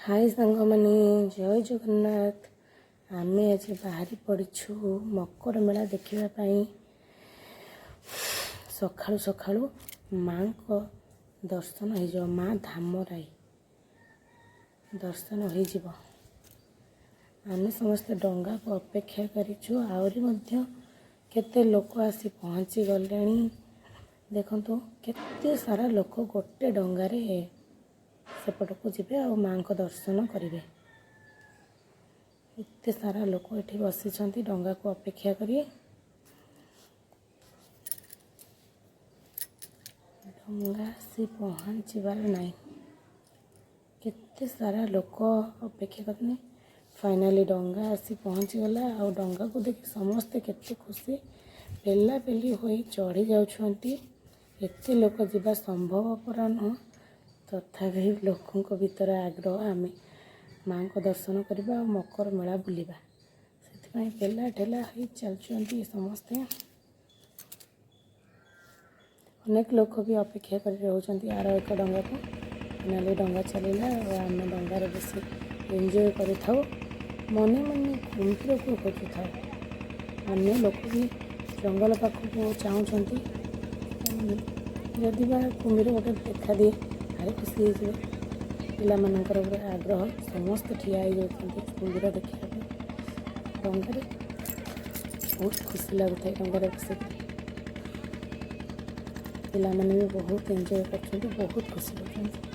हाय सांग माने जय जगन्नाथ। आमे आज बाहरी पड़ीछु मकर मेला देखिबा सखाळु सखाळु माँ को दर्शन हो माँ धामराई दर्शन हो आमे समस्त डंगा को अपेक्षा करिछु। आउरी मध्य केते लोक आसी पहुँची गलेनी। देखंतु केते सारा लोक गोटे डंगारे सेपट को जीवे और माँ को दर्शन करेंगे। इतने सारा लोक ये बसी डंगा को अपेक्षा करिए। डंगा से पहुँचबार नाई केते सारा लोक अपेक्षा करने फाइनाली डंगा आसी पहुँची गला। और डंगा को देखि समस्ते केते खुशी पेला पेली होई चढ़ी जाउछंती। एते लोक जीवा संभवपर नुह तथापि लोकों भीतर आग्रह आमे माँ को दर्शन करवा और मकर मेला बुलवा से पेला ठेला हो चलुँच समस्ते। अनेक लोक भी अपेक्षा कर रोचंती आर एक डंगा को फाइनाली डंगा चलला और आम डंगार बस एंजॉय करूँ मने मने कुम्भीर को खोजु था। अन्य लोक भी जंगल पाखक चाहूँगी जदि बा कुम्भीर गोटे देखा दिए भारी खुशी हो पिलामानकर आग्रह समस्त ठिया हो कुम्भीर देखा डंगार बहुत खुशी लगुता है। डंगार बस पिलामाने भी बहुत एंजॉय कर बहुत खुशी होती।